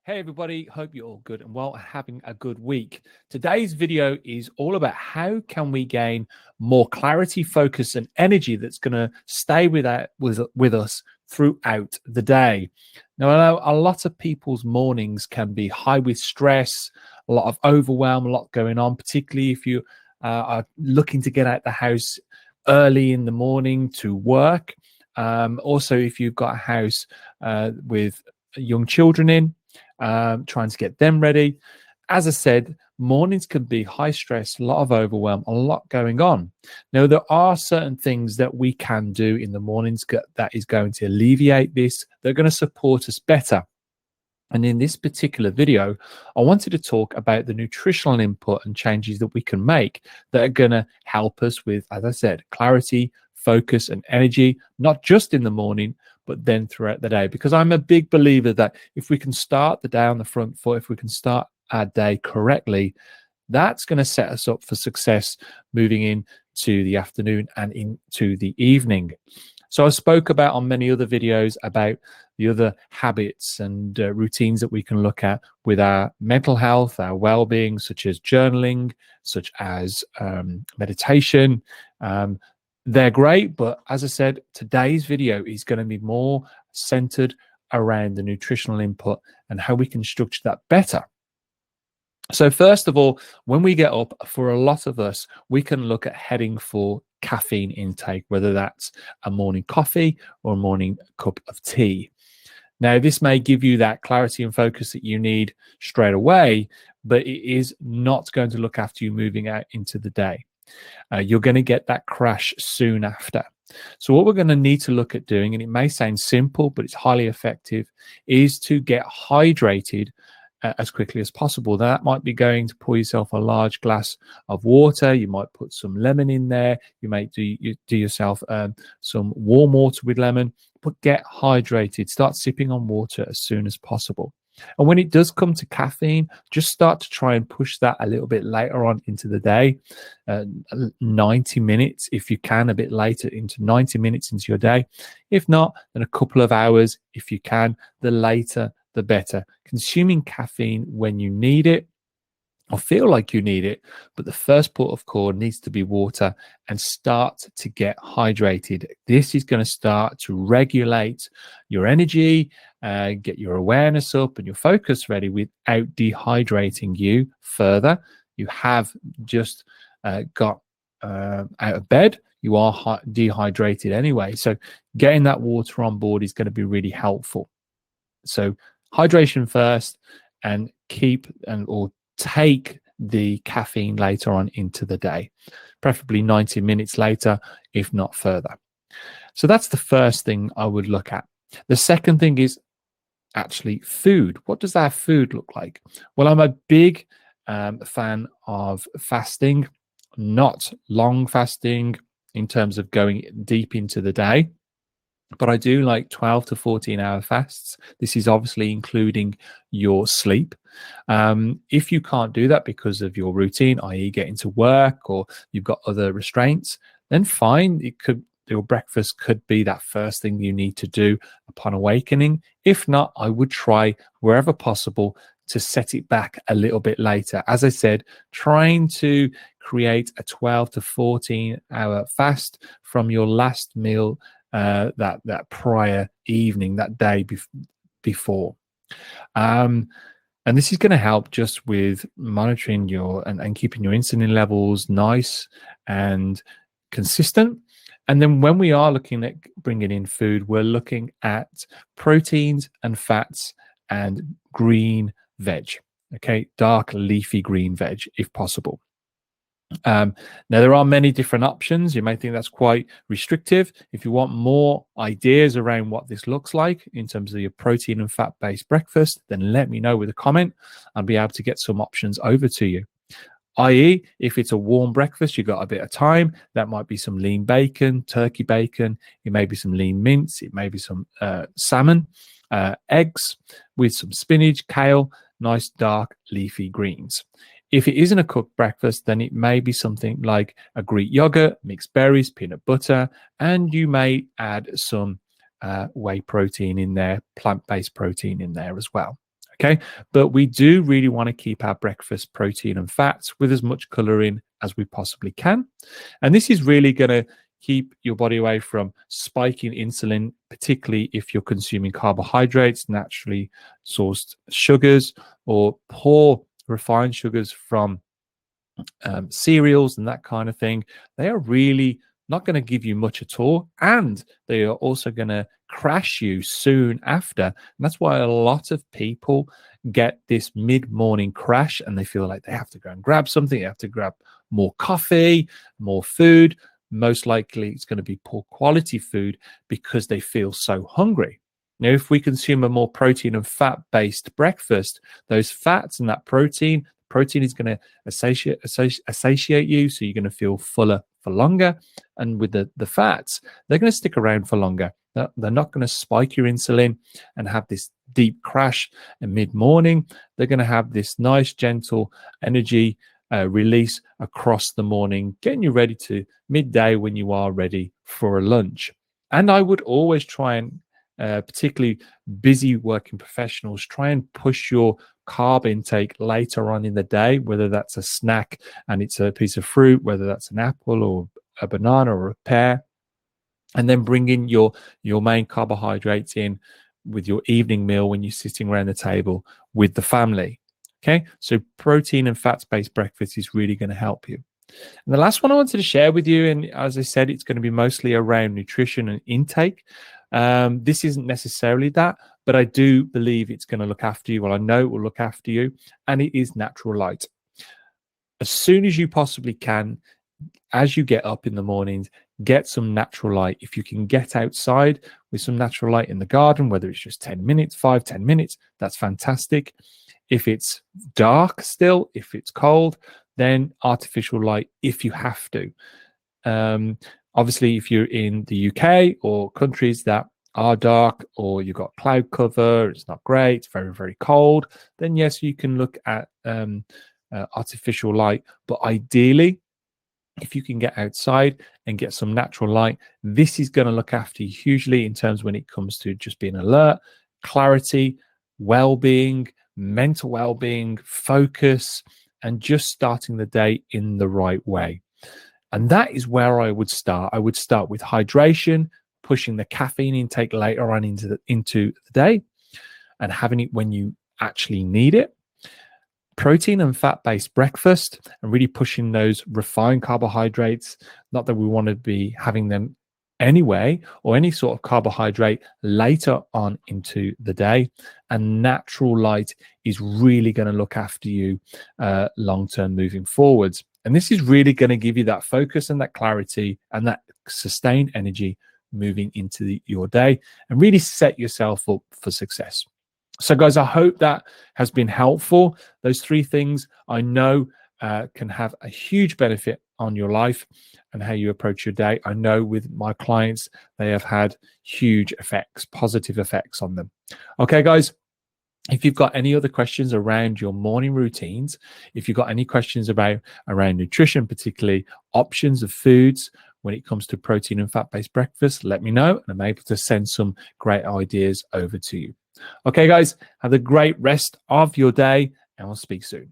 Hey everybody, hope you're all good and well, having a good week. Today's video is all about how can we gain more clarity, focus, and energy that's going to stay with us throughout the day. Now, I know a lot of people's mornings can be high with stress, a lot of overwhelm, a lot going on, particularly if you are looking to get out the house early in the morning to work. Also, if you've got a house with young children in, trying to get them ready. As I said, mornings can be high stress, a lot of overwhelm, a lot going on. Now, there are certain things that we can do in the mornings that is going to alleviate this. They're going to support us better. And in this particular video, I wanted to talk about the nutritional input and changes that we can make that are going to help us with, as I said, clarity, focus, and energy, not just in the morning, but then throughout the day. Because I'm a big believer that if we can start the day on the front foot, if we can start our day correctly, that's going to set us up for success moving into the afternoon and into the evening. So I spoke about on many other videos about the other habits and routines that we can look at with our mental health, our well-being, such as journaling, such as meditation. They're great, but as I said, today's video is going to be more centered around the nutritional input and how we can structure that better. So first of all, when we get up, for a lot of us, we can look at heading for caffeine intake, whether that's a morning coffee or a morning cup of tea. Now, this may give you that clarity and focus that you need straight away, but it is not going to look after you moving out into the day. You're going to get that crash soon after. So what we're going to need to look at doing, and it may sound simple, but it's highly effective, is to get hydrated as quickly as possible. That might be going to pour yourself a large glass of water. You might put some lemon in there. You may do yourself some warm water with lemon, but get hydrated. Start sipping on water as soon as possible. And when it does come to caffeine, just start to try and push that a little bit later on into the day, 90 minutes, if you can, a bit later into 90 minutes into your day. If not, then a couple of hours, if you can, the later, the better. Consuming caffeine when you need it or feel like you need it, but the first port of call needs to be water, and start to get hydrated. This is going to start to regulate your energy, get your awareness up and your focus ready without dehydrating you further. You have just got out of bed. You are dehydrated anyway. So getting that water on board is going to be really helpful. So hydration first, and take the caffeine later on into the day, preferably 90 minutes later, if not further. So that's the first thing I would look at. The second thing is actually food. What does our food look like? Well, I'm a big fan of fasting, not long fasting in terms of going deep into the day, but I do like 12 to 14-hour fasts. This is obviously including your sleep. If you can't do that because of your routine, i.e. getting to work, or you've got other restraints, then fine. Your breakfast could be that first thing you need to do upon awakening. If not, I would try wherever possible to set it back a little bit later. As I said, trying to create a 12 to 14-hour fast from your last meal that prior evening, that day before. And this is going to help just with monitoring your and keeping your insulin levels nice and consistent. And then when we are looking at bringing in food, we're looking at proteins and fats and green veg, okay? Dark leafy green veg, if possible. Now, there are many different options. You may think that's quite restrictive. If you want more ideas around what this looks like in terms of your protein and fat-based breakfast, then let me know with a comment. I'll be able to get some options over to you. I.e., if it's a warm breakfast, you've got a bit of time, that might be some lean bacon, turkey bacon, it may be some lean mince, it may be some salmon, eggs with some spinach, kale, nice dark leafy greens. If it isn't a cooked breakfast, then it may be something like a Greek yogurt, mixed berries, peanut butter, and you may add some whey protein in there, plant-based protein in there as well. Okay, but we do really want to keep our breakfast protein and fats with as much coloring as we possibly can. And this is really going to keep your body away from spiking insulin, particularly if you're consuming carbohydrates, naturally sourced sugars, or poor refined sugars from cereals and that kind of thing. They are really not going to give you much at all, and they are also going to crash you soon after. And that's why a lot of people get this mid-morning crash, and they feel like they have to go and grab something. They have to grab more coffee, more food. Most likely it's going to be poor quality food because they feel so hungry. Now, if we consume a more protein and fat-based breakfast, those fats and that protein is going to satiate you, so you're going to feel fuller for longer. And with the fats, they're going to stick around for longer. They're not going to spike your insulin and have this deep crash in mid-morning. They're going to have this nice, gentle energy release across the morning, getting you ready to midday when you are ready for a lunch. And I would always try and, particularly busy working professionals, try and push your carb intake later on in the day, whether that's a snack and it's a piece of fruit, whether that's an apple or a banana or a pear, and then bring in your main carbohydrates in with your evening meal when you're sitting around the table with the family. Okay, so protein and fats-based breakfast is really going to help you. And the last one I wanted to share with you, and as I said, it's going to be mostly around nutrition and intake. This isn't necessarily that, but I do believe it's going to look after you. Well, I know it will look after you, and it is natural light. As soon as you possibly can, as you get up in the mornings, get some natural light. If you can get outside with some natural light in the garden, whether it's just 10 minutes, 5-10 minutes, that's fantastic. If it's dark still, if it's cold, then artificial light if you have to. Obviously, if you're in the UK or countries that are dark, or you've got cloud cover, it's not great, it's very, very cold, then yes, you can look at artificial light. But ideally, if you can get outside and get some natural light, this is going to look after you hugely in terms when it comes to just being alert, clarity, well-being, mental well-being, focus, and just starting the day in the right way. And that is where I would start. I would start with hydration, pushing the caffeine intake later on into the day, and having it when you actually need it. Protein and fat-based breakfast, and really pushing those refined carbohydrates. Not that we want to be having them anyway, or any sort of carbohydrate later on into the day. And natural light is really going to look after you long-term moving forwards. And this is really going to give you that focus and that clarity and that sustained energy moving into your day, and really set yourself up for success. So guys, I hope that has been helpful. Those 3 things I know can have a huge benefit on your life and how you approach your day. I know with my clients, they have had huge effects, positive effects on them. Okay, guys, if you've got any other questions around your morning routines, if you've got any questions around nutrition, particularly options of foods when it comes to protein and fat-based breakfast, let me know, and I'm able to send some great ideas over to you. Okay, guys, have a great rest of your day, and we'll speak soon.